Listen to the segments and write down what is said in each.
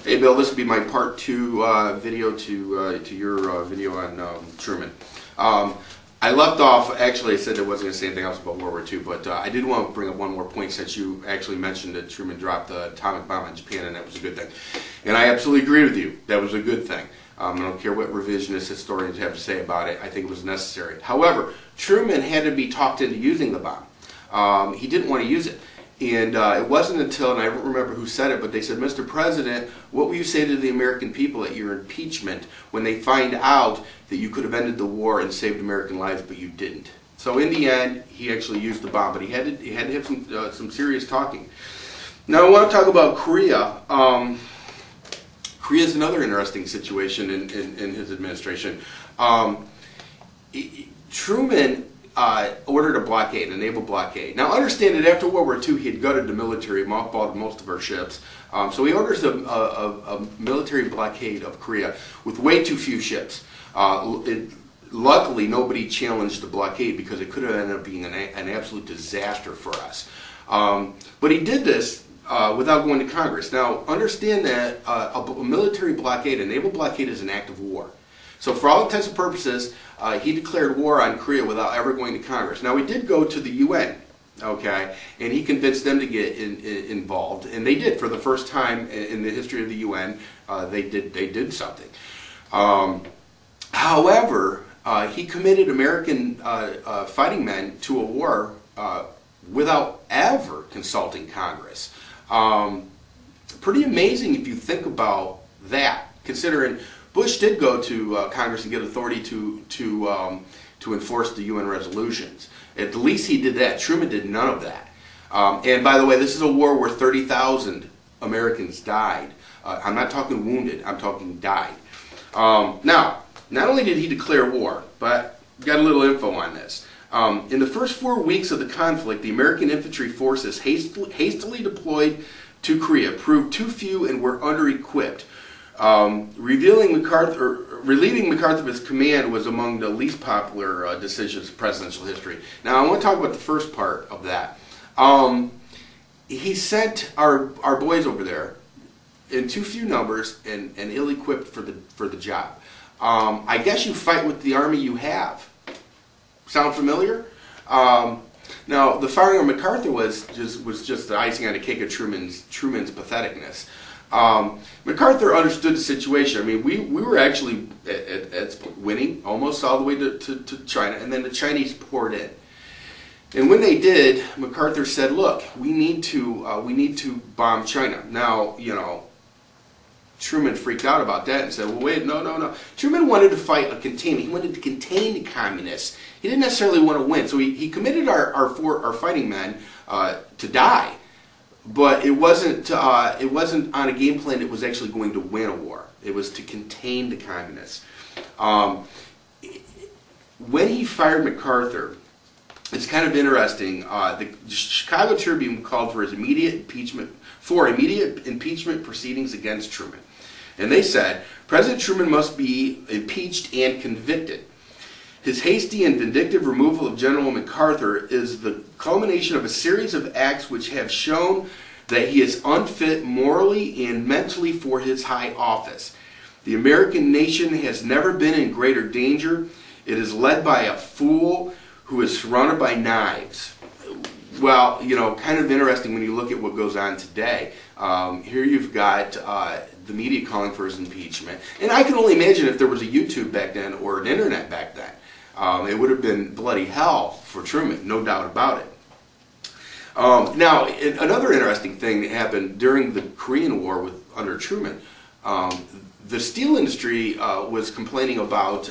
Hey Bill, this will be my part 2 video to your video on Truman. I left off, actually I said I wasn't going to say anything else about World War II, but I did want to bring up one more point since you actually mentioned that Truman dropped the atomic bomb on Japan and that was a good thing. And I absolutely agree with you, that was a good thing. I don't care what revisionist historians have to say about it, I think it was necessary. However, Truman had to be talked into using the bomb. He didn't want to use it. And it wasn't until, and I don't remember who said it, but they said, Mr. President, what will you say to the American people at your impeachment when they find out that you could have ended the war and saved American lives, but you didn't? So in the end, he actually used the bomb, but he had to have some serious talking. Now I want to talk about Korea. Korea is another interesting situation in his administration. Truman ordered a blockade, a naval blockade. Now understand that after World War II he had gutted the military, mothballed most of our ships. So he orders a military blockade of Korea with way too few ships. Luckily nobody challenged the blockade because it could have ended up being an absolute disaster for us. But he did this without going to Congress. Now understand that a military blockade, a naval blockade, is an act of war. So for all intents and purposes, he declared war on Korea without ever going to Congress. Now he did go to the UN, okay, and he convinced them to get involved, and they did for the first time in the history of the UN. They did something. However, he committed American fighting men to a war without ever consulting Congress. Pretty amazing if you think about that, considering Bush did go to Congress and get authority to enforce the UN resolutions. At least he did that. Truman did none of that. And by the way, this is a war where 30,000 Americans died. I'm not talking wounded, I'm talking died. Now, not only did he declare war, but got a little info on this. In the first 4 weeks of the conflict, the American infantry forces hastily deployed to Korea proved too few and were under-equipped. Relieving MacArthur of his command was among the least popular decisions in presidential history. Now I want to talk about the first part of that. He sent our boys over there in too few numbers and ill-equipped for the job. I guess you fight with the army you have. Sound familiar? Now the firing of MacArthur was just the icing on the cake of Truman's patheticness. MacArthur understood the situation. I mean, we were actually at winning almost all the way to China, and then the Chinese poured in. And when they did, MacArthur said, "Look, we need to bomb China." Now, you know, Truman freaked out about that and said, "Well, wait, no. Truman wanted to fight a containment. He wanted to contain the communists. He didn't necessarily want to win. So he committed our fighting men to die." But it wasn't on a game plan that was actually going to win a war. It was to contain the communists. When he fired MacArthur, it's kind of interesting. The Chicago Tribune called for his immediate impeachment proceedings against Truman, and they said President Truman must be impeached and convicted. His hasty and vindictive removal of General MacArthur is the culmination of a series of acts which have shown that he is unfit morally and mentally for his high office. The American nation has never been in greater danger. It is led by a fool who is surrounded by knives. Well, you know, kind of interesting when you look at what goes on today. Here you've got the media calling for his impeachment. And I can only imagine if there was a YouTube back then or an internet back then. It would have been bloody hell for Truman, no doubt about it. Now, another interesting thing that happened during the Korean War under Truman, the steel industry was complaining about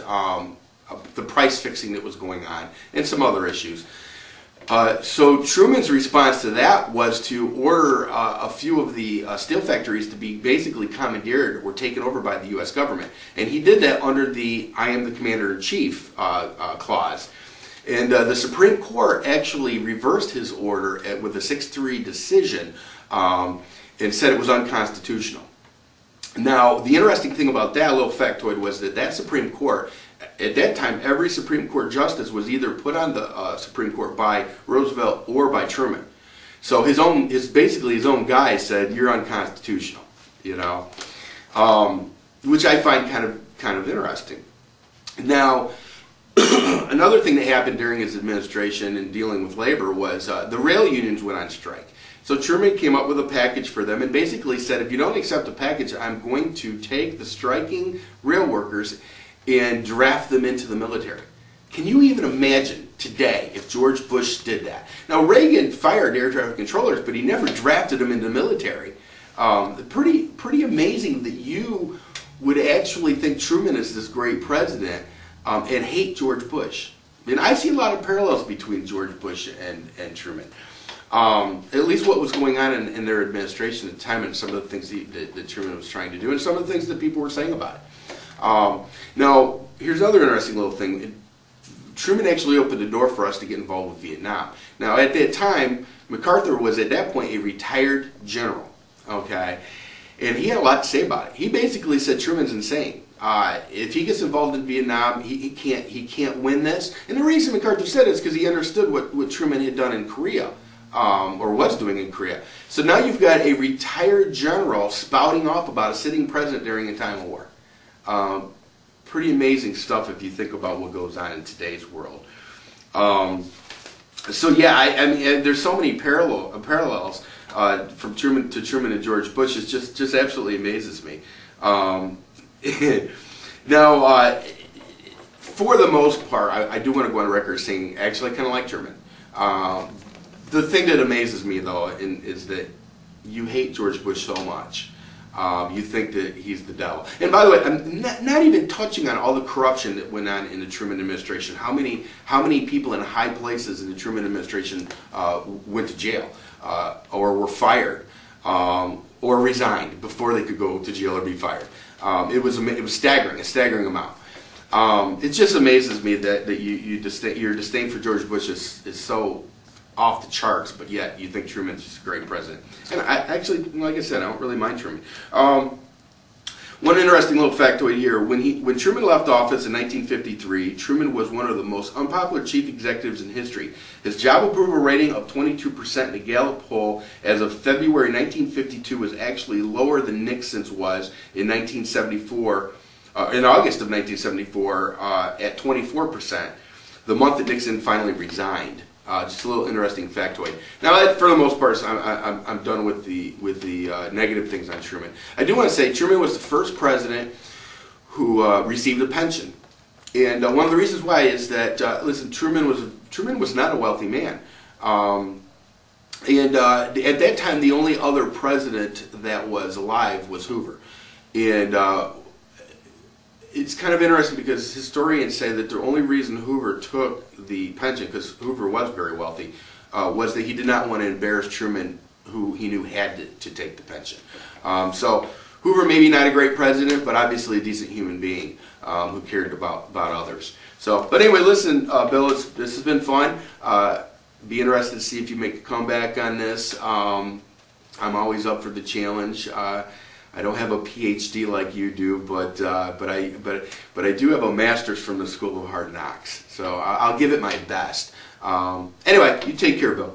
the price fixing that was going on and some other issues. So Truman's response to that was to order a few of the steel factories to be basically commandeered or taken over by the U.S. government. And he did that under the "I am the Commander-in-Chief" clause. And the Supreme Court actually reversed his order with a 6-3 decision and said it was unconstitutional. Now, the interesting thing about that little factoid was that Supreme Court, at that time, every Supreme Court justice was either put on the Supreme Court by Roosevelt or by Truman. So basically his own guy said, "You're unconstitutional," you know. which I find kind of interesting. Now, another thing that happened during his administration in dealing with labor was the rail unions went on strike. So Truman came up with a package for them and basically said, if you don't accept the package, I'm going to take the striking rail workers and draft them into the military. Can you even imagine today if George Bush did that? Now, Reagan fired air traffic controllers, but he never drafted them into the military. Pretty amazing that you would actually think Truman is this great president and hate George Bush. And I see a lot of parallels between George Bush and Truman. At least what was going on in their administration at the time, and some of the things that Truman was trying to do, and some of the things that people were saying about it. Now, here's another interesting little thing. Truman actually opened the door for us to get involved with Vietnam. Now, at that time, MacArthur was at that point a retired general, okay? And he had a lot to say about it. He basically said Truman's insane. If he gets involved in Vietnam, he can't win this. And the reason MacArthur said it is because he understood what Truman had done in Korea, or was doing in Korea. So now you've got a retired general spouting off about a sitting president during a time of war. Pretty amazing stuff if you think about what goes on in today's world. So yeah, I mean, there's so many parallels from Truman to George Bush. It just absolutely amazes me. Now, for the most part, I do want to go on record saying actually I kind of like Truman. The thing that amazes me though is that you hate George Bush so much. You think that he's the devil. And by the way, I'm not even touching on all the corruption that went on in the Truman administration. How many people in high places in the Truman administration went to jail or were fired or resigned before they could go to jail or be fired? It was staggering, a staggering amount. It just amazes me that your disdain for George Bush is so off the charts, but yet you think Truman's just a great president. And I actually, like I said, I don't really mind Truman. One interesting little factoid here: when Truman left office in 1953, Truman was one of the most unpopular chief executives in history. His job approval rating of 22% in the Gallup poll as of February 1952 was actually lower than Nixon's was in 1974, in August of 1974, at 24%, the month that Nixon finally resigned. Just a little interesting factoid. Now, for the most part, I'm done with the negative things on Truman. I do want to say Truman was the first president who received a pension, and one of the reasons why is that listen, Truman was not a wealthy man, and at that time the only other president that was alive was Hoover, and it's kind of interesting because historians say that the only reason Hoover took the pension, because Hoover was very wealthy, was that he did not want to embarrass Truman, who he knew had to take the pension. So Hoover maybe not a great president, but obviously a decent human being who cared about others. So, but anyway, listen, Bill, this has been fun. Be interested to see if you make a comeback on this. I'm always up for the challenge. I don't have a PhD like you do, but I do have a master's from the School of Hard Knocks. So I'll give it my best. Anyway, you take care, Bill.